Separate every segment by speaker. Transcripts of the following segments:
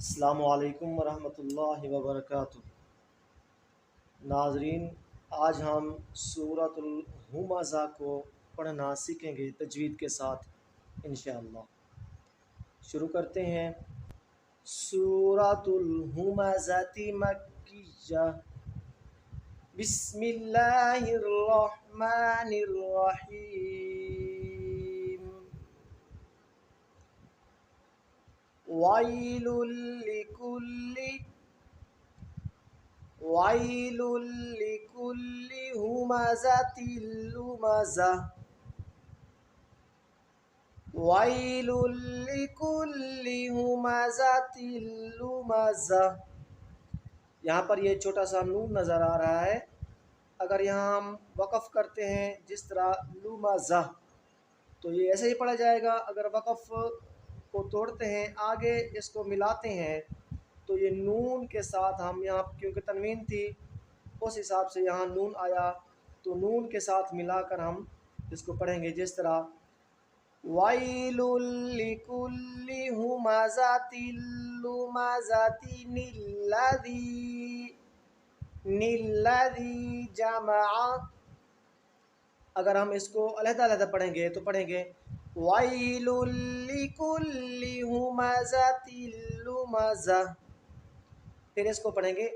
Speaker 1: السلام علیکم ورحمۃ اللہ وبرکاتہ۔ ناظرین، آج ہم سورۃ الہمزہ کو پڑھنا سیکھیں گے تجوید کے ساتھ انشاءاللہ۔ شروع کرتے ہیں۔ سورۃ الہمزہ مکیہ، بسم اللہ الرحمن الرحیم۔ وَيْلٌ لِكُلِّ هُمَزَةٍ لُمَزَةٍ وَيْلٌ لِكُلِّ هُمَزَةٍ لُمَزَةٍ۔ یہاں پر یہ چھوٹا سا نون نظر آ رہا ہے۔ اگر یہاں ہم وقف کرتے ہیں جس طرح لُمَزَةٍ تو یہ ایسے ہی پڑھا جائے گا۔ اگر وقف کو توڑتے ہیں، آگے اس کو ملاتے ہیں، تو یہ نون کے ساتھ ہم یہاں کیونکہ تنوین تھی اس حساب سے یہاں نون آیا، تو نون کے ساتھ ملا کر ہم اس کو پڑھیں گے جس طرح وَيْلٌ لِكُلِّ هُمَزَةٍ لُمَزَةٍ الَّذِي جَمَعَ۔ اگر ہم اس کو علیحدہ علیحدہ پڑھیں گے تو پڑھیں گے وَيْلٌ لِكُلِّ هُمَزَةٍ لُمَزَةٍ، پھر اس کو پڑھیں گے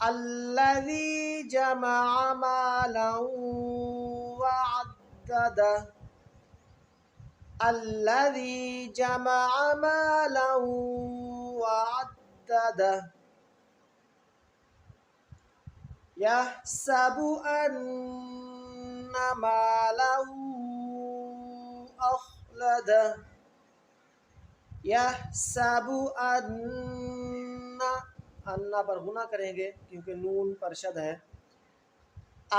Speaker 1: الَّذِي جَمَعَ مَالًا وَعَدَّدَهُ، الَّذِي جَمَعَ مَالًا وَعَدَّدَهُ، يَحْسَبُ أَنَّ مَالَهُ أَخْلَدَهُ، يَحْسَبُ أَنَّ پر غنہ کریں گے کیونکہ نون پر شد ہے،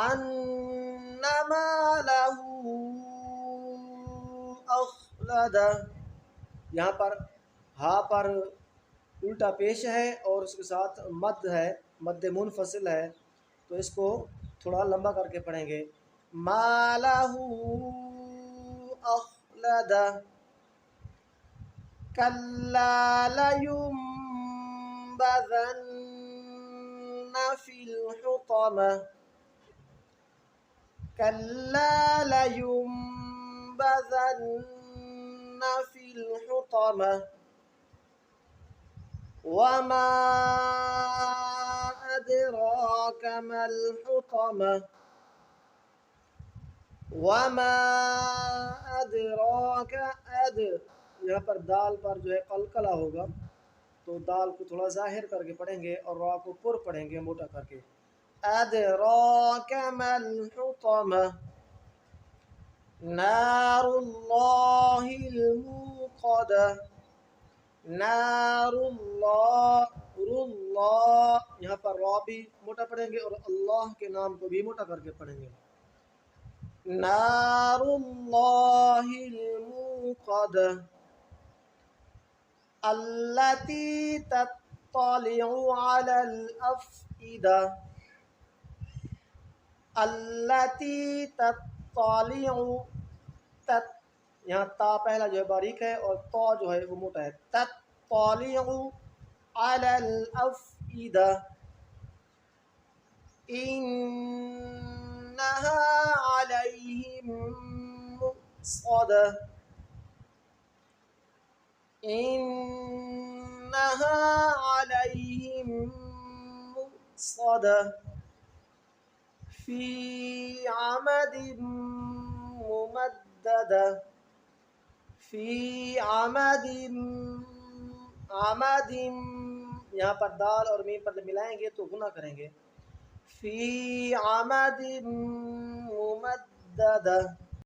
Speaker 1: أَنَّ مَالَهُ أَخْلَدَهُ۔ یہاں پر ہا پر الٹا پیش ہے اور اس کے ساتھ مد ہے، مد منفصل ہے، تو اس کو تھوڑا لمبا کر کے پڑھیں گے مَالَهُ أَخْلَدَهُ، كَلَّا لَيُنبَذَنَّ فِي الْحُطَمَةِ، كَلَّا لَيُنبَذَنَّ فِي الْحُطَمَةِ، وَمَا أَدْرَاكَ مَا الْحُطَمَةُ، وَمَا أَدْرَاكَ یہاں پر دال پر جو ہے قلقلہ ہوگا، تو دال کو تھوڑا ظاہر کر کے پڑھیں گے اور را کو پر پڑھیں گے موٹا کر کے أَدْرَاكَ مَا الْحُطَمَةُ، نَارُ اللَّهِ الْمُوقَدَةُ، نَارُ اللَّهِ، یہاں پر را بھی موٹا پڑھیں گے اور اللہ کے نام کو بھی موٹا کر کے پڑھیں گے نَارُ اللَّهِ الْمُوقَدَةُ، الَّتِي تَطَّلِعُ عَلَى الْأَفْئِدَةِ، الَّتِي تَطَّلِعُ، یہاں تا پہلا جو ہے باریک ہے اور تو جو ہے وہ موٹا ہے، تَطَّلِعُ عَلَى الْأَفْئِدَةِ، إِنَّهَا عَلَيْهِمْ مُؤْصَدَةٌ، إِنَّهَا عَلَيْهِمْ مُؤْصَدَةٌ، فِي عَمَدٍ مُمَدَّدَةٍ، فِي عَمَدٍ یہاں پر دال اور میم پر ملائیں گے تو غنہ کریں گے فِي عَمَدٍ مُمَدَّدَةٍ،